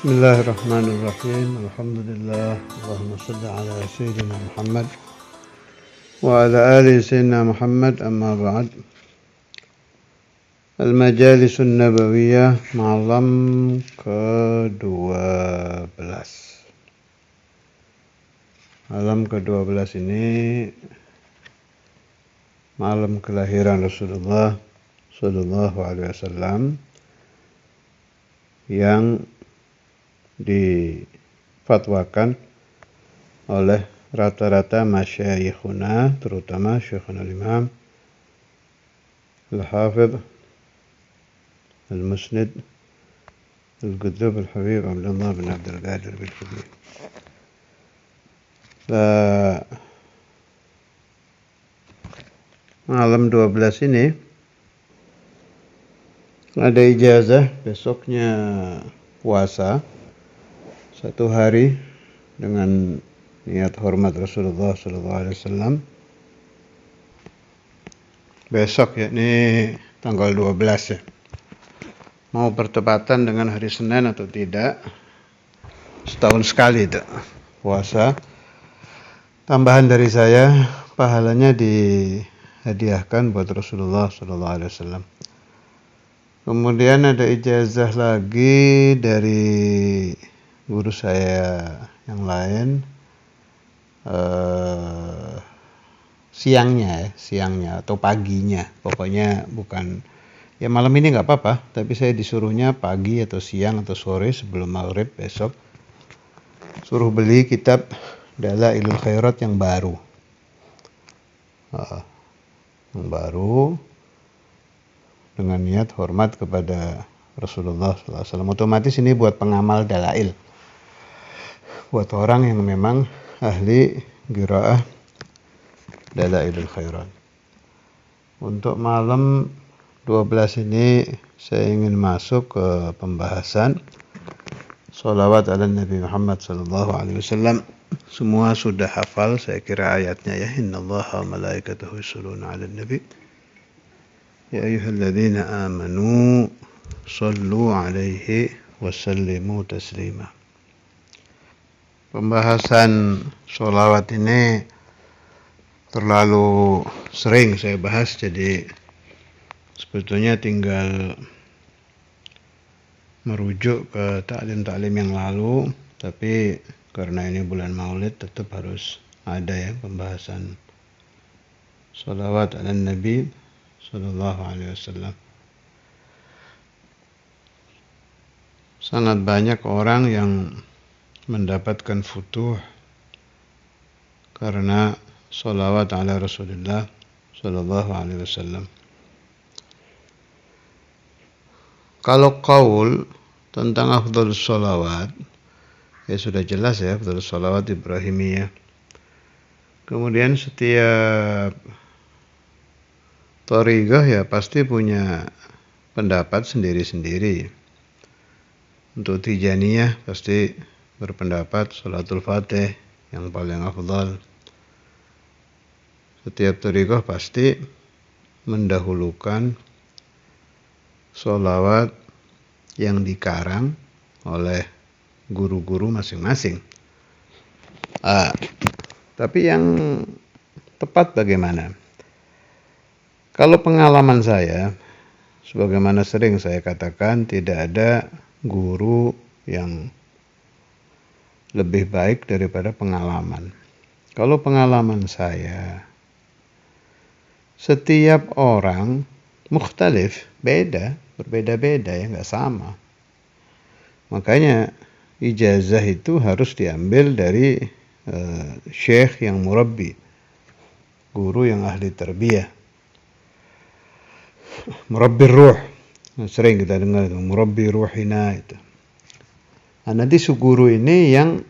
Bismillahirrahmanirrahim. Alhamdulillah. Allahumma salli ala Sayyidina Muhammad wa ala ali Sayyidina Muhammad, amma ba'd. Al-Majalisun Nabawiyah, malam ke-12. Malam ke-12 ini malam kelahiran Rasulullah sallallahu alaihi wasallam yang difatwakan oleh rata-rata masyayikhuna, terutama Syekhuna Imam Al-Hafidh Al-Musnid Al-Qutb Al-Habib Abdullah bin Abdul Qadir Al-Jilani. Malam 12 ini ada ijazah, besoknya puasa 1 hari dengan niat hormat Rasulullah SAW. Besok yakni tanggal 12 ya. Mau bertepatan dengan hari Senin atau tidak, setahun sekali itu puasa. Tambahan dari saya, pahalanya dihadiahkan buat Rasulullah SAW. Kemudian ada ijazah lagi dari guru saya yang lain, siangnya atau paginya, pokoknya bukan ya malam ini nggak apa-apa, tapi saya disuruhnya pagi atau siang atau sore sebelum maghrib besok, suruh beli kitab Dalailul Khairat yang baru, dengan niat hormat kepada Rasulullah SAW. Otomatis ini buat pengamal dalail, buat orang yang memang ahli qiraah Dalailul Khairat. Untuk malam 12 ini saya ingin masuk ke pembahasan sholawat ala Nabi Muhammad SAW. Semua sudah hafal saya kira ayatnya ya. Innallaha wa malaikatahu yusholluna 'alan nabi ya ayyuhalladzina amanu shallu 'alaihi wa sallimu taslima. Pembahasan sholawat ini terlalu sering saya bahas, jadi sebetulnya tinggal merujuk ke taklim-taklim yang lalu, tapi karena ini bulan Maulid tetap harus ada ya pembahasan sholawat ala Nabi Sallallahu Alaihi Wasallam. Sangat banyak orang yang mendapatkan futuh karena sholawat ala Rasulullah Sallallahu Alaihi Wasallam. Kalau qaul tentang afdhalus sholawat, ya sudah jelas ya, afdhalus sholawat Ibrahimiyah. Kemudian setiap thariqah ya pasti punya pendapat sendiri-sendiri. Untuk Tijaniyah pasti berpendapat sholatul fatih yang paling afdal. Setiap thariqah pasti mendahulukan sholawat yang dikarang oleh guru-guru masing-masing. Tapi yang tepat bagaimana? Kalau pengalaman saya, sebagaimana sering saya katakan, tidak ada guru yang lebih baik daripada pengalaman. Kalau pengalaman saya, setiap orang mukhtalif, berbeda-beda ya, nggak sama. Makanya ijazah itu harus diambil dari syekh yang murabbi, guru yang ahli tarbiyah. Murabbi ruh, sering kita dengar itu, murabbi ruhina itu. Nah, nanti si guru ini yang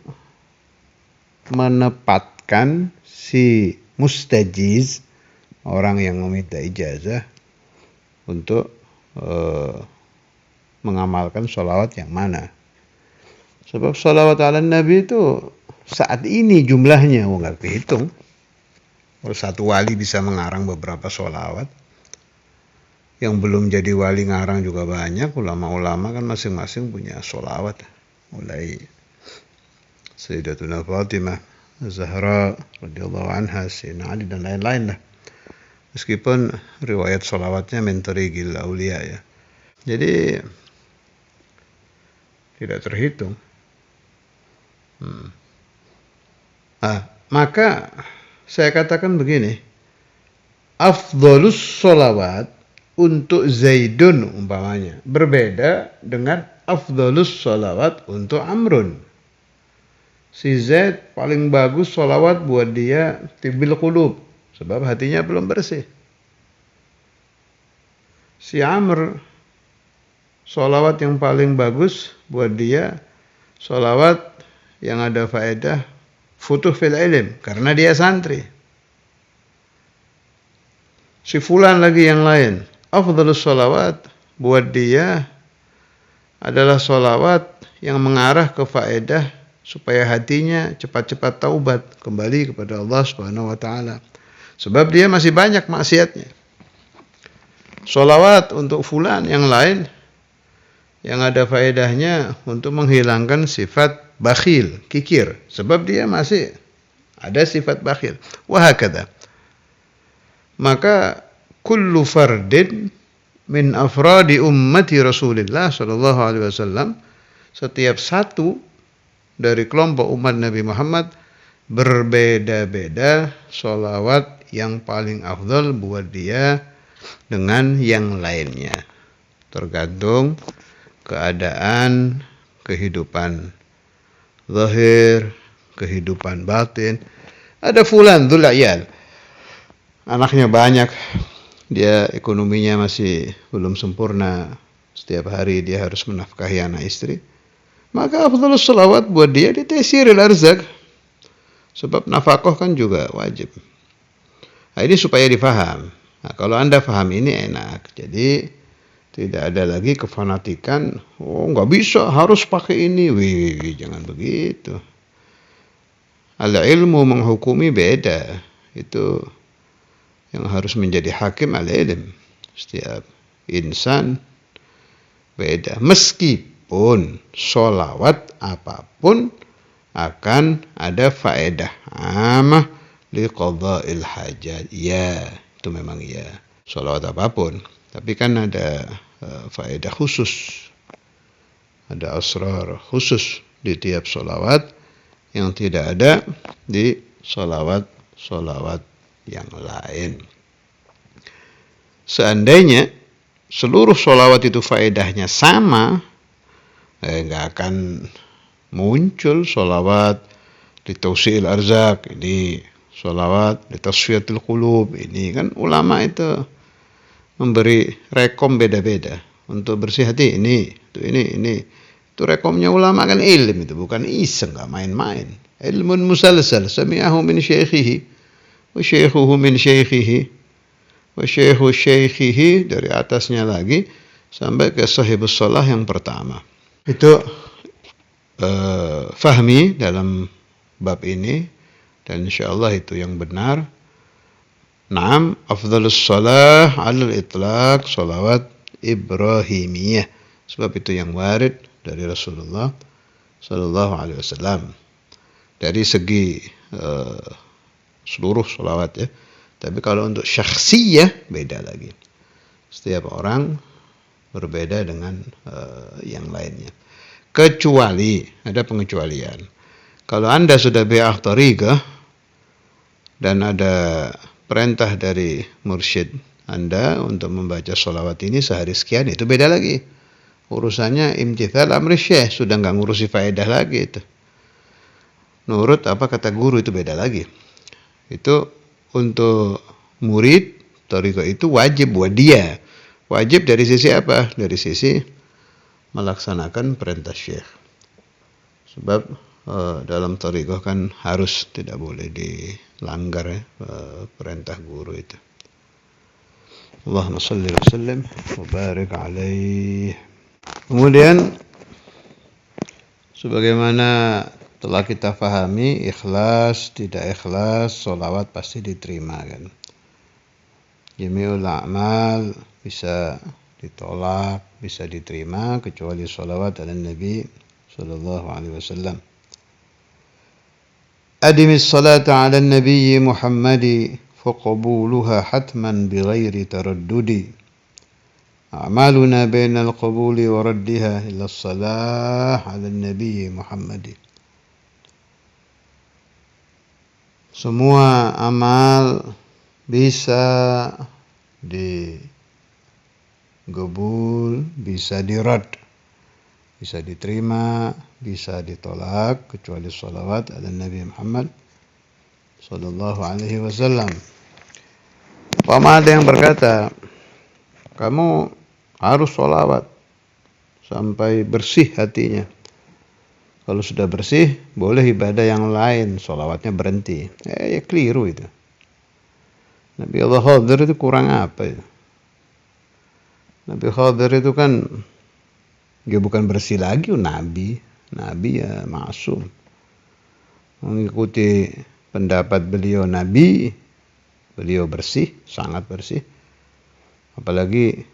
menempatkan si mustajiz, orang yang meminta ijazah, untuk mengamalkan sholawat yang mana. Sebab sholawat ala Nabi itu saat ini jumlahnya nggak kehitung. Kalau satu wali bisa mengarang beberapa sholawat, yang belum jadi wali ngarang juga banyak. Ulama-ulama kan masing-masing punya sholawat. mulai Sayyidatuna Fatimah Zahra radhiyallahu anha, Sayyidina Ali dan lain-lain lah. Meskipun riwayat sholawatnya min tariqil auliya ya. Jadi tidak terhitung. Maka saya katakan begini, afdhalus sholawat untuk Zaidun umpamanya berbeda dengan afdhalus sholawat untuk Amrun. Si Zaid paling bagus sholawat buat dia tibbil qulub, sebab hatinya belum bersih. Si Amr, sholawat yang paling bagus buat dia sholawat yang ada faedah futuh fil ilm, karena dia santri. Si fulan lagi yang lain, afdhalus sholawat buat dia adalah sholawat yang mengarah ke faedah supaya hatinya cepat-cepat taubat kembali kepada Allah Subhanahu wa taala. Sebab dia masih banyak maksiatnya. Sholawat untuk fulan yang lain yang ada faedahnya untuk menghilangkan sifat bakhil, kikir. Sebab dia masih ada sifat bakhil. Wahakadha. Maka kullu fardin min afradi ummati Rasulillah sallallahu alaihi wasallam, setiap satu dari kelompok umat Nabi Muhammad berbeda-beda sholawat yang paling afdal buat dia dengan yang lainnya. Tergantung keadaan, kehidupan zahir, kehidupan batin. Ada fulan dzul iyal, anaknya banyak, dia ekonominya masih belum sempurna, setiap hari dia harus menafkahi anak istri. Maka afdhalus sholawat buat dia taysiril arzak. Sebab nafkah kan juga wajib. Nah, ini supaya difaham. Nah, kalau Anda paham ini enak. Jadi tidak ada lagi kefanatikan. Oh, nggak bisa, harus pakai ini. Wih, jangan begitu. Al-ilmu menghukumi beda. Itu yang harus menjadi hakim al-ilm. Setiap insan beda. Meskipun sholawat apapun akan ada faedah amah liqadha'il hajat. Ya, itu memang ya. Sholawat apapun. Tapi kan ada faedah khusus. Ada asrar khusus di tiap sholawat yang tidak ada di sholawat yang lain. Seandainya seluruh sholawat itu faedahnya sama, nggak akan muncul sholawat di tausi'il arzak, ini sholawat di tasfiyatul qulub. Ini kan ulama itu memberi rekom beda-beda untuk bersih hati. Ini. Itu rekomnya ulama kan ilmu, itu bukan iseng, nggak main-main. Ilmun musalsal, sami'ahu min syaikhihi, wa syaikhuhu min syaikhihi, wa syaikhu syaikhihi, dari atasnya lagi sampai ke sahibus shalah yang pertama. Itu fahmi dalam bab ini, dan insyaallah itu yang benar. Naam, afdhalus shalah 'alal itlaq shalawat ibrahimiyah. Sebab itu yang warid dari Rasulullah sallallahu alaihi wasallam. Dari segi seluruh shalawat ya. Tapi kalau untuk syakhsiyah beda lagi. Setiap orang berbeda dengan yang lainnya. Kecuali, ada pengecualian. Kalau Anda sudah bi'ah tariqah dan ada perintah dari mursyid Anda untuk membaca sholawat ini sehari sekian, itu beda lagi. Urusannya imtithal amri syekh, sudah nggak ngurusi faedah lagi itu. Nurut apa kata guru, itu beda lagi. Itu untuk murid tariqah itu wajib buat dia. Wajib dari sisi apa? Dari sisi melaksanakan perintah syekh. Sebab dalam tariqah kan harus, tidak boleh dilanggar ya, perintah guru itu. Allahumma shalli wa sallim wa barik alaihi. Kemudian sebagaimana telah kita fahami, ikhlas, tidak ikhlas, sholawat pasti diterima kan. Jami'ul a'mal bisa ditolak, bisa diterima, kecuali sholawat ala Nabi sallallahu alaihi wasallam. Adimis salata ala nabi Muhammadi faqabuluha hatman bighairi taraddudi. A'maluna bainal qabuli wa raddiha illa salah ala nabi Muhammadi. Semua amal bisa digabul, bisa dirad, bisa diterima, bisa ditolak, kecuali salawat ala Nabi Muhammad sallallahu alaihi wasallam. Umpama ada yang berkata, kamu harus salawat sampai bersih hatinya. Kalau sudah bersih, boleh ibadah yang lain, salawatnya berhenti. Ya keliru itu. Nabi Allah Khadir itu kurang apa itu? Nabi Khadir itu kan dia bukan bersih lagi, Nabi ya maksum. Mengikuti pendapat beliau Nabi, beliau bersih, sangat bersih. Apalagi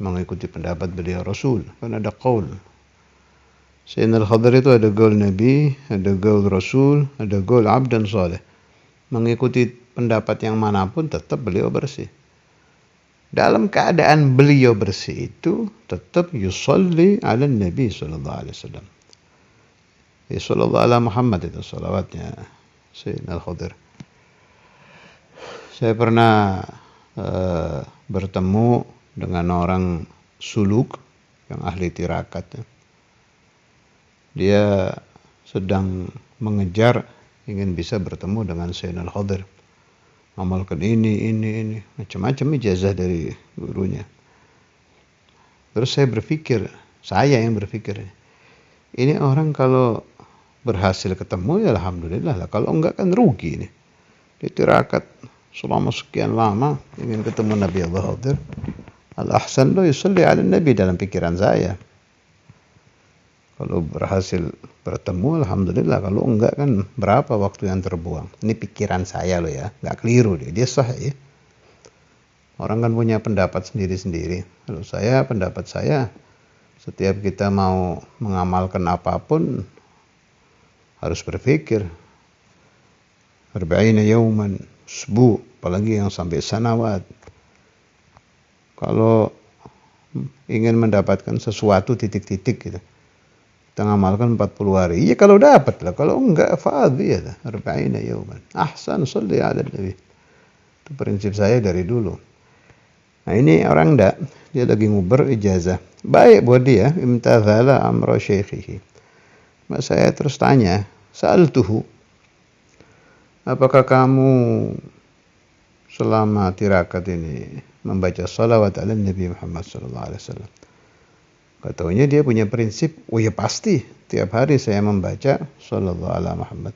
mengikuti pendapat beliau Rasul, kan ada qaul. Sayyidina Al-Khadir itu ada qaul Nabi, ada qaul Rasul, ada qaul abdan saleh. Mengikuti pendapat yang manapun tetap beliau bersih. Dalam keadaan beliau bersih itu tetap yusalli ala Nabi sallallahu alaihi wasallam. Sallallahu ala Muhammad itu salawatnya Sayyidina Al-Khadir. Saya pernah bertemu dengan orang suluk yang ahli tirakat. Dia sedang mengejar ingin bisa bertemu dengan Sayyidina Al-Khadir. Amalkan ini, macam-macam ijazah dari gurunya. Terus saya yang berpikir, ini orang kalau berhasil ketemu ya alhamdulillah lah. Kalau enggak kan rugi nih. Di tirakat selama sekian lama ingin ketemu Nabi Allah Khadir. Al-ahsan lo yusalli ala Nabi dalam pikiran saya. Kalau berhasil bertemu alhamdulillah, kalau enggak kan berapa waktu yang terbuang. Ini pikiran saya loh ya, enggak keliru dia sah ya. Orang kan punya pendapat sendiri-sendiri. Kalau pendapat saya setiap kita mau mengamalkan apapun harus berpikir arba'ina yauman usbu, apalagi yang sampai sanawat. Kalau ingin mendapatkan sesuatu titik-titik gitu, kita ngamalkan 40 hari. Iya kalau dapat lah, kalau enggak fadhi ya. Arba'ina yauman. Ahsan sholli ala nabi. Itu prinsip saya dari dulu. Nah ini orang enggak, dia lagi nguber ijazah. Baik buat dia, imtathala amra syekhihi. Mas saya terus tanya, sa'altuhu, apakah kamu selama tirakat ini membaca salawat ala Nabi Muhammad sallallahu alaihi wasallam? Katanya dia punya prinsip, oh ya pasti, tiap hari saya membaca sallallahu ala Muhammad.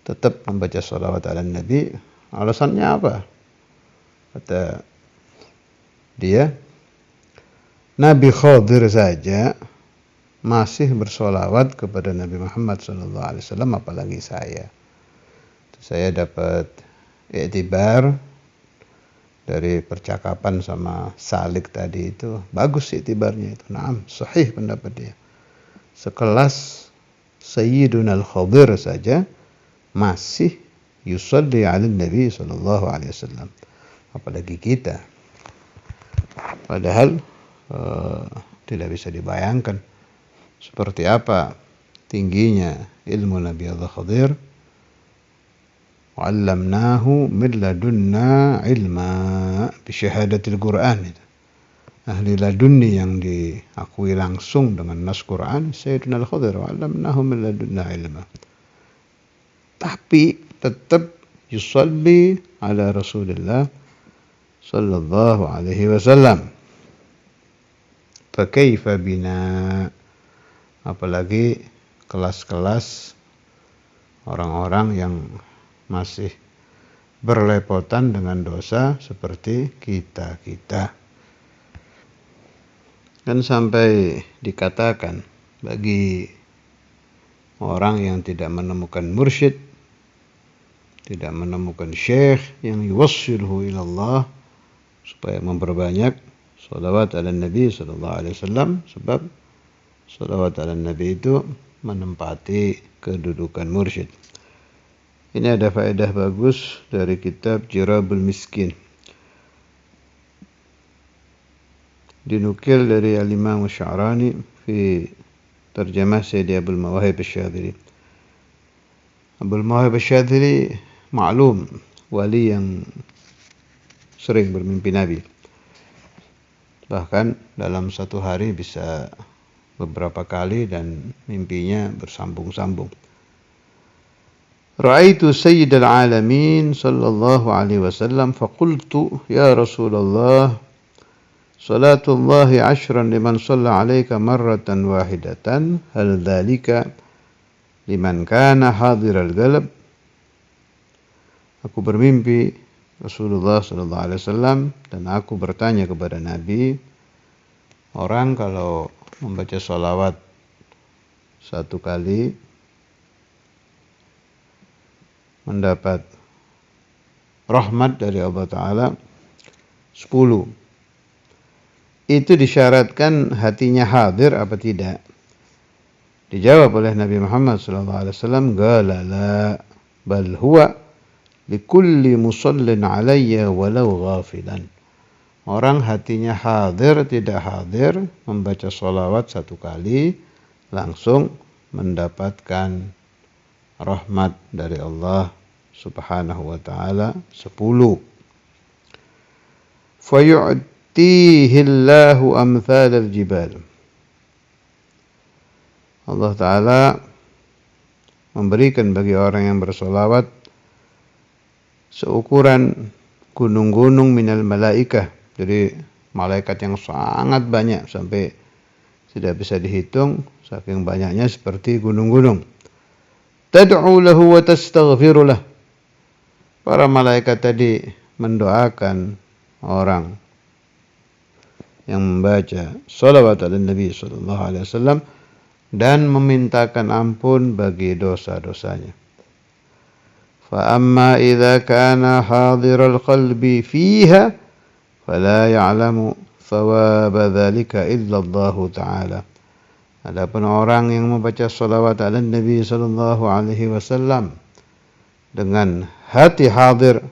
Tetap membaca salawat ala Nabi. Alasannya apa? Kata dia, Nabi Khadir saja masih bersolawat kepada Nabi Muhammad sallallahu alaihi wasallam, apalagi saya. Saya dapat i'tibar dari percakapan sama Salik tadi itu, bagus i'tibarnya itu. Naam, sahih pendapat dia. Sekelas Sayyiduna Al-Khadir saja masih yusalli ala Nabi sallallahu alaihi wasallam, apalagi kita. Padahal tidak bisa dibayangkan seperti apa tingginya ilmu Nabi Allah Khadir. Wa'allamnahu min ladunna ilma bisyahadatil Qur'an. Ahli ladunni yang diakui langsung dengan nas Quran, Sayyidina Al-Khadir. Wa'allamnahu min ladunna ilma. Tapi tetap yusalli ala Rasulullah sallallahu alaihi wasallam. Fakaifa bina, apalagi kelas-kelas orang-orang yang masih berlepotan dengan dosa seperti kita-kita. Kan sampai dikatakan bagi orang yang tidak menemukan mursyid, tidak menemukan syekh yang yuwassilhu ilallah, supaya memperbanyak salawat ala Nabi sallallahu alaihi wasallam, sebab salawat ala Nabi itu menempati kedudukan mursyid. Ini ada faedah bagus dari kitab Jirabul Miskin. Dinukil dari Al-Imam Sya'rani fi terjemah Sayyidi Abdul Mawahib Asy-Syadzili. Abdul Mawahib Asy-Syadzili maklum wali yang sering bermimpi Nabi. Bahkan dalam satu hari bisa beberapa kali dan mimpinya bersambung-sambung. Ra'aitu Sayyidal Alamin sallallahu alaihi wasallam faqultu ya Rasulullah salatullahi 10 liman shalla 'alaika marratan wahidatan hal dzalika liman kana hadiral galab. Aku bermimpi Rasulullah sallallahu alaihi wasallam dan aku bertanya kepada Nabi, orang kalau membaca sholawat satu kali mendapat rahmat dari Allah Ta'ala 10. Itu disyaratkan hatinya hadir apa tidak? Dijawab oleh Nabi Muhammad SAW, Qala la bal huwa likulli musallin alayya walau ghafilan. Orang hatinya hadir, tidak hadir, membaca sholawat satu kali, langsung mendapatkan rahmat dari Allah Subhanahu wa ta'ala 10. Fayu'tihillahu amthal al-jibal. Allah Ta'ala memberikan bagi orang yang bersolawat seukuran gunung-gunung minal malaikah. Jadi malaikat yang sangat banyak sampai tidak bisa dihitung, saking banyaknya seperti gunung-gunung. Tad'u lahu wa tastaghfiru lah. Para malaikat tadi mendoakan orang yang membaca sholawat ala Nabi sallallahu alaihi wasallam dan memintakan ampun bagi dosa-dosanya. Fa amma idza kana hadiral qalbi fiha fala ya'lamu thawaba dzalika illa Allah Ta'ala. Adapun orang yang membaca sholawat ala Nabi sallallahu alaihi wasallam dengan hati hadir,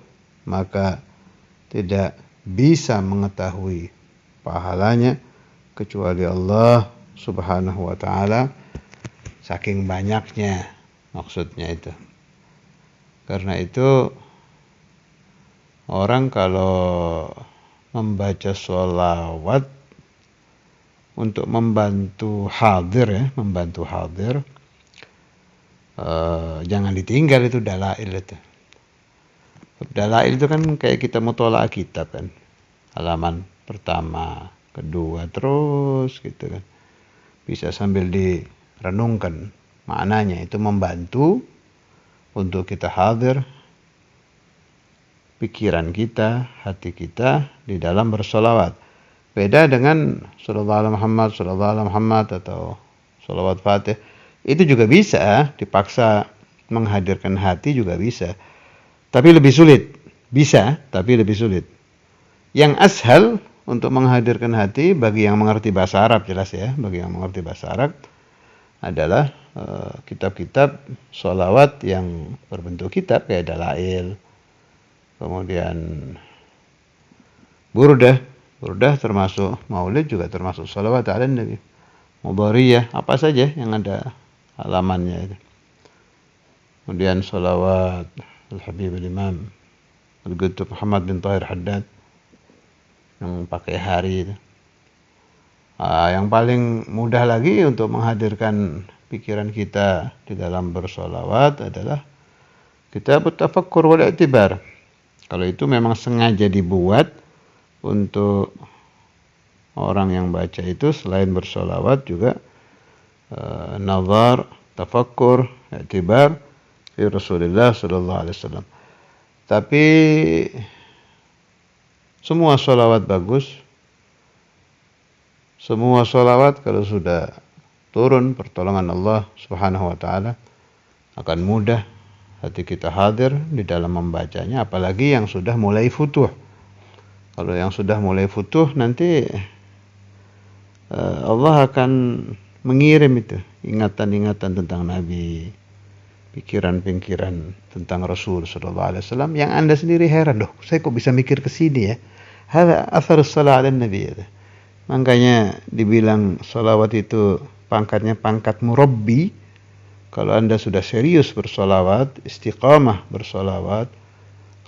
maka tidak bisa mengetahui pahalanya kecuali Allah Subhanahu wa ta'ala, saking banyaknya maksudnya itu. Karena itu orang kalau membaca sholawat untuk membantu hadir, jangan ditinggal itu dalail itu. Dalail itu kan kayak kita mutola'ah kitab kan, halaman pertama, kedua, terus gitu kan. Bisa sambil direnungkan maknanya, itu membantu untuk kita hadir pikiran kita, hati kita di dalam bersolawat. Beda dengan sallallahu alaihi Muhammad atau sholawat Fatih. Itu juga bisa, dipaksa menghadirkan hati juga bisa. Tapi lebih sulit. Bisa, tapi lebih sulit. Yang ashal untuk menghadirkan hati bagi yang mengerti bahasa Arab, jelas ya, bagi yang mengerti bahasa Arab adalah kitab-kitab sholawat yang berbentuk kitab kayak dalail, kemudian burdah termasuk maulid, juga termasuk sholawat ala Nabi, mudhariyah, apa saja yang ada halamannya itu. Kemudian sholawat Al-Habib Al-Imam Al-Qutb Muhammad bin Tahir Haddad yang pakai hari itu. Yang paling mudah lagi untuk menghadirkan pikiran kita di dalam bersolawat adalah kitab Tafakkur wal I'tibar. Kalau itu memang sengaja dibuat untuk orang yang baca itu selain bersolawat juga nazar, tafakkur, i'tibar fi Rasulullah sallallahu alaihi wasallam. Tapi semua solawat bagus. Semua solawat kalau sudah turun pertolongan Allah Subhanahu wa ta'ala, akan mudah hati kita hadir di dalam membacanya, apalagi yang sudah mulai futuh. Kalau yang sudah mulai futuh, nanti Allah akan mengirim itu ingatan-ingatan tentang Nabi, pikiran-pikiran tentang Rasul sallallahu alaihi wasallam yang Anda sendiri heran, saya kok bisa mikir ke sini ya. Hada atharus salat ala Nabi. Makanya dibilang salawat itu pangkatnya pangkat murabbi. Kalau Anda sudah serius bersolawat, istiqamah bersolawat,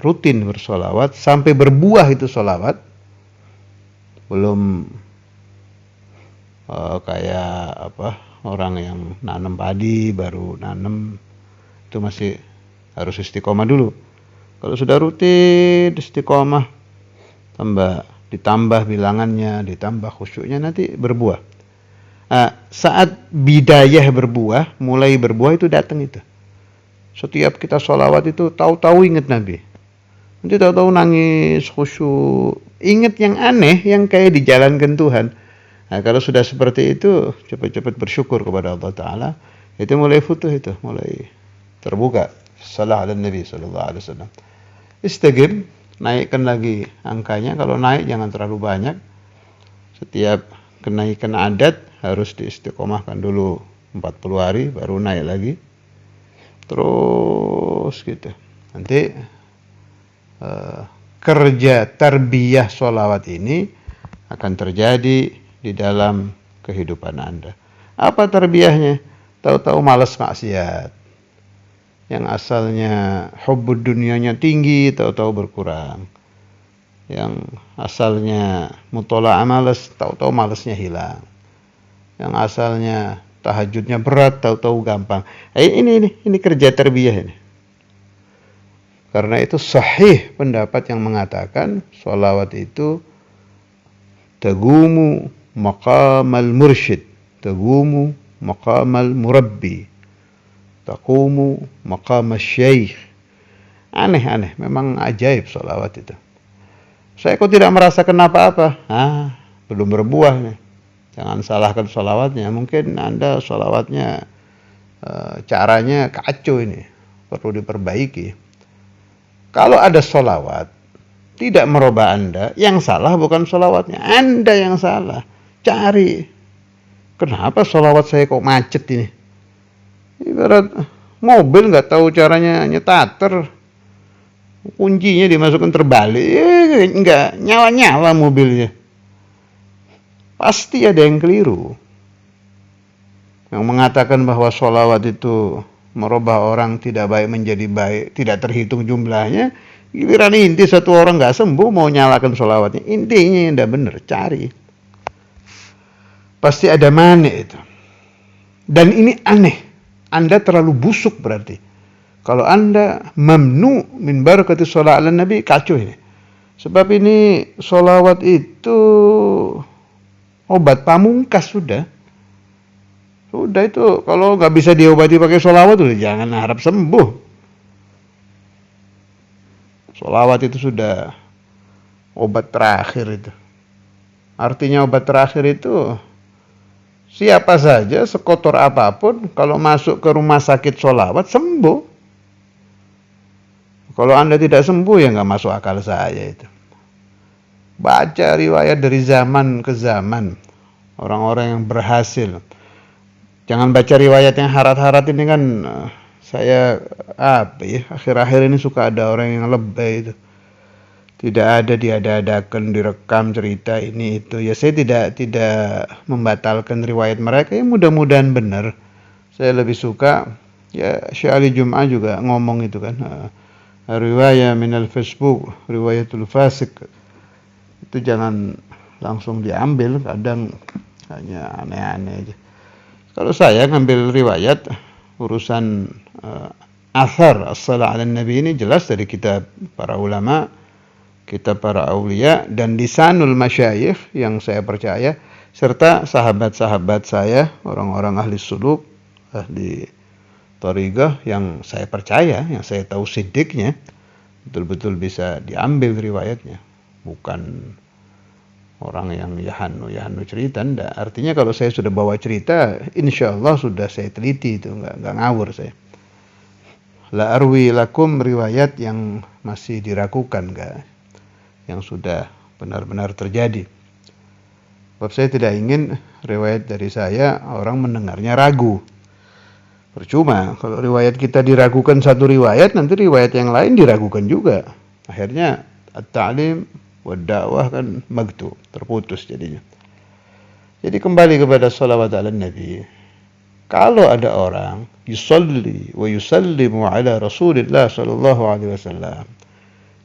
rutin bersolawat, sampai berbuah itu solawat, belum kayak orang yang nanam padi, baru nanam, itu masih harus istiqamah dulu. Kalau sudah rutin istiqamah, ditambah bilangannya, ditambah khusyuknya, nanti berbuah. Saat bidayah berbuah, mulai berbuah itu datang itu. Setiap kita sholawat itu tahu-tahu ingat Nabi. Nanti tahu-tahu nangis, khusyuk. Ingat yang aneh, yang kayak dijalankan Tuhan. Kalau sudah seperti itu, cepat-cepat bersyukur kepada Allah Ta'ala. Itu mulai futuh itu, mulai terbuka. Salah ala Nabi SAW. Istagir, naikkan lagi angkanya. Kalau naik jangan terlalu banyak. Setiap kenaikan adat harus diistiqomahkan dulu 40 hari, baru naik lagi. Terus gitu. Nanti kerja tarbiyah sholawat ini akan terjadi di dalam kehidupan Anda. Apa tarbiyahnya? Tahu-tahu malas maksiat. Yang asalnya hubbud dunianya tinggi, tahu-tahu berkurang. Yang asalnya mutola'ah malas, tahu-tahu malasnya hilang. Yang asalnya tahajudnya berat, tahu-tahu gampang. Ini kerja tarbiyah ini. Karena itu sahih pendapat yang mengatakan sholawat itu tagumu maqamal mursyid, tagumu maqamal murabbi, taqumu maqamal syekh. Aneh-aneh, memang ajaib sholawat itu. Saya kok tidak merasakan apa-apa. Belum berbuah nih. Jangan salahkan sholawatnya. Mungkin Anda sholawatnya caranya kacau ini. Perlu diperbaiki. Kalau ada sholawat tidak merubah Anda, yang salah bukan sholawatnya. Anda yang salah. Cari. Kenapa sholawat saya kok macet ini? Ibarat mobil nggak tahu caranya nyetater. Kuncinya dimasukkan terbalik. Nggak nyala-nyala mobilnya. Pasti ada yang keliru. Yang mengatakan bahwa sholawat itu merubah orang tidak baik menjadi baik, tidak terhitung jumlahnya. Giliran inti satu orang nggak sembuh mau nyalakan sholawatnya. Intinya yang tidak benar, cari. Pasti ada manik itu. Dan ini aneh. Anda terlalu busuk berarti. Kalau Anda mamnu min barakati sholat ala Nabi, kacau ini. Sebab ini sholawat itu obat pamungkas sudah. Sudah itu, kalau nggak bisa diobati pakai sholawat, udah jangan harap sembuh. Sholawat itu sudah obat terakhir itu. Artinya obat terakhir itu, siapa saja, sekotor apapun, kalau masuk ke rumah sakit sholawat, sembuh. Kalau Anda tidak sembuh, ya nggak masuk akal saya itu. Baca riwayat dari zaman ke zaman. Orang-orang yang berhasil. Jangan baca riwayat yang harat-harat ini kan. Saya akhir-akhir ini suka ada orang yang lebay itu. Tidak ada diada-adakan, direkam cerita ini itu. Ya saya tidak membatalkan riwayat mereka. Ya mudah-mudahan benar. Saya lebih suka. Ya Syekh Ali Jum'ah juga ngomong itu kan. Riwayat minal Facebook, riwayatul fasik. Itu jangan langsung diambil, kadang hanya aneh-aneh aja. Kalau saya ngambil riwayat urusan athar as-salah ala nabi ini jelas dari kitab para ulama, kitab para aulia, dan lisanul masyayikh yang saya percaya, serta sahabat-sahabat saya, orang-orang ahli suluk, ahli thariqah yang saya percaya, yang saya tahu sidiknya, betul-betul bisa diambil riwayatnya. Bukan orang yang yahanu cerita, enggak. Artinya kalau saya sudah bawa cerita, insya Allah sudah saya teliti itu, enggak ngawur saya. La arwi lakum riwayat yang masih diragukan, enggak, yang sudah benar-benar terjadi. Sebab saya tidak ingin riwayat dari saya orang mendengarnya ragu. Percuma kalau riwayat kita diragukan satu riwayat, nanti riwayat yang lain diragukan juga. Akhirnya at-ta'lim wa dakwah kan magtu, terputus jadinya. Jadi kembali kepada shalawat ala Nabi. Kalau ada orang yusalli wa yusallimu ala Rasulillah sallallahu alaihi wasallam,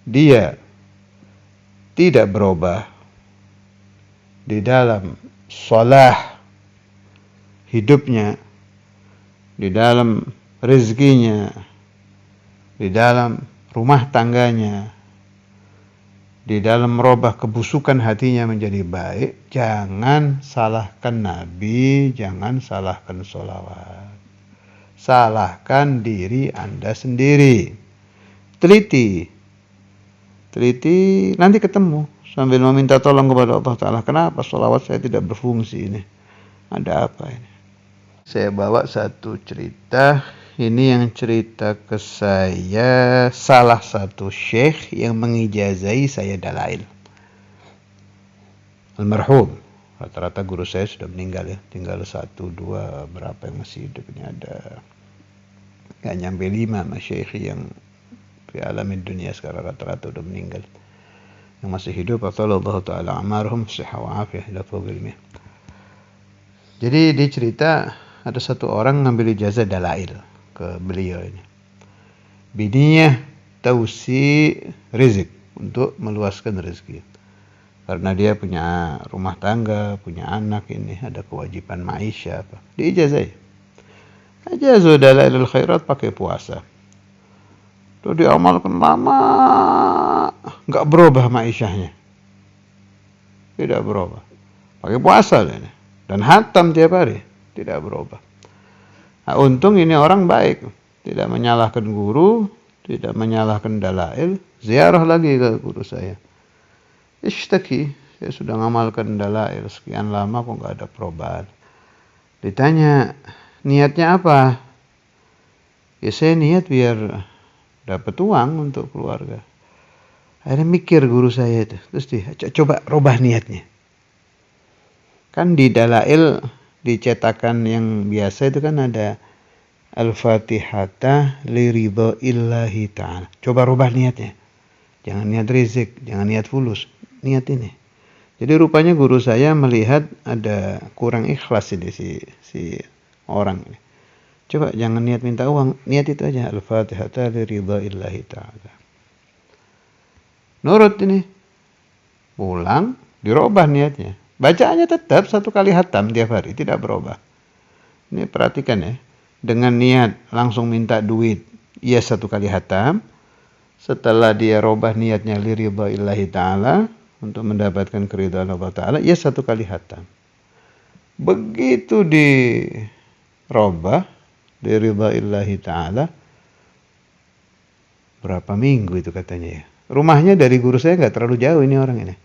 dia tidak berubah di dalam salah hidupnya, di dalam rezekinya, di dalam rumah tangganya, di dalam merubah kebusukan hatinya menjadi baik, jangan salahkan Nabi, jangan salahkan sholawat. Salahkan diri Anda sendiri. Teliti, nanti ketemu. Sambil meminta tolong kepada Allah Ta'ala. Kenapa sholawat saya tidak berfungsi ini? Ada apa ini? Saya bawa satu cerita. Ini yang cerita ke saya salah satu syekh yang mengijazai saya dalail. Almarhum. Rata-rata guru saya sudah meninggal ya. Tinggal 1, 2, berapa yang masih hidup. Ini ada gak nyampe 5 masyayikh yang di alamin dunia sekarang rata-rata udah meninggal. Yang masih hidup Allah Ta'ala amarhum sihha wa afiyah ila fawqil ilmi. Jadi dia cerita ada satu orang ngambil ijazah dalail ke beliau ini. Bininya tausi rizq, untuk meluaskan rezeki. Karena dia punya rumah tangga, punya anak ini, ada kewajiban maisha apa. Diijazah. Ijazah dalailul khairat pakai puasa. Itu diamalkan lama, nggak berubah maishahnya. Tidak berubah. Pakai puasa ini. Dan hatam tiap hari. Tidak berubah. Nah, untung ini orang baik. Tidak menyalahkan guru. Tidak menyalahkan dalail. Ziarah lagi ke guru saya. Ishtaki. Saya sudah ngamalkan dalail. Sekian lama kok nggak ada perubahan. Ditanya, niatnya apa? Ya saya niat biar dapat uang untuk keluarga. Akhirnya mikir guru saya itu. Terus dia, coba rubah niatnya. Kan di dalail, di cetakan yang biasa itu kan ada Al-Fatihata li ridha illahi ta'ala. Coba rubah niatnya. Jangan niat rizik, jangan niat fulus. Niat ini. Jadi rupanya guru saya melihat ada kurang ikhlas ini si orang ini. Coba jangan niat minta uang, niat itu aja. Al-Fatihata li ridha illahi ta'ala. Nurut ini. Pulang, dirubah niatnya. Bacaannya tetap 1 kali hatam tiap hari, tidak berubah. Ini perhatikan ya. Dengan niat langsung minta duit, ia 1 kali hatam. Setelah dia robah niatnya li ridha illahi ta'ala, untuk mendapatkan keridhaan Allah Ta'ala, ia 1 kali hatam. Begitu dirobah, li ridha illahi ta'ala, berapa minggu itu katanya ya. Rumahnya dari guru saya nggak terlalu jauh ini orang ini.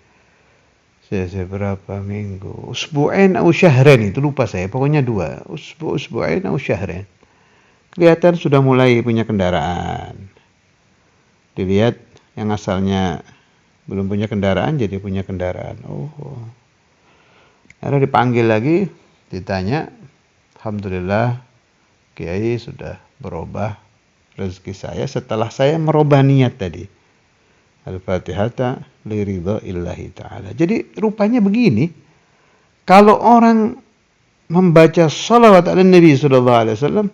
Saya berapa minggu? Usbu'ain atau syahrain itu lupa saya. Pokoknya 2. Usbu'ain atau syahrain. Kelihatan sudah mulai punya kendaraan. Dilihat yang asalnya belum punya kendaraan jadi punya kendaraan. Oh. Akhirnya dipanggil lagi, ditanya, alhamdulillah Kiai sudah berubah rezeki saya setelah saya merubah niat tadi. Al-Fatihata li ridha illahi ta'ala. Jadi rupanya begini. Kalau orang membaca salawat ala Nabi SAW,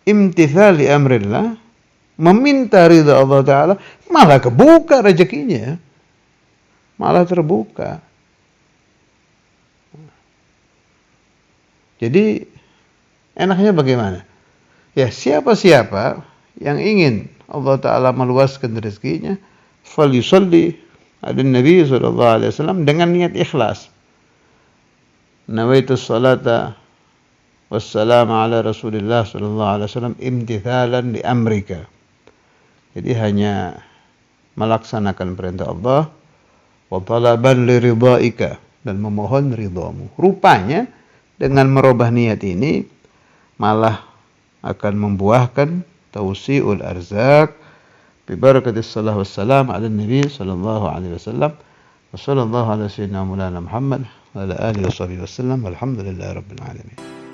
imtithal li amrillah, meminta ridha Allah Ta'ala, malah kebuka rezekinya. Malah terbuka. Jadi enaknya bagaimana? Ya siapa-siapa yang ingin Allah Ta'ala meluaskan rezekinya, falyusalli ala Nabi SAW dengan niat ikhlas. Nawaitu salata wassalamu ala Rasulillah SAW imtithalan li amrika. Jadi hanya melaksanakan perintah Allah wa talaban li ridhaika, dan memohon ridhamu. Rupanya dengan merubah niat ini malah akan membuahkan tausi'ul arzak bi barakatis salawat wassalam ala Nabi sallallahu alaihi wasallam. Wa sallallahu ala sayyidina Maulana Muhammad wa ala alihi wa sahbihi wasallam. Walhamdulillahirabbil alamin.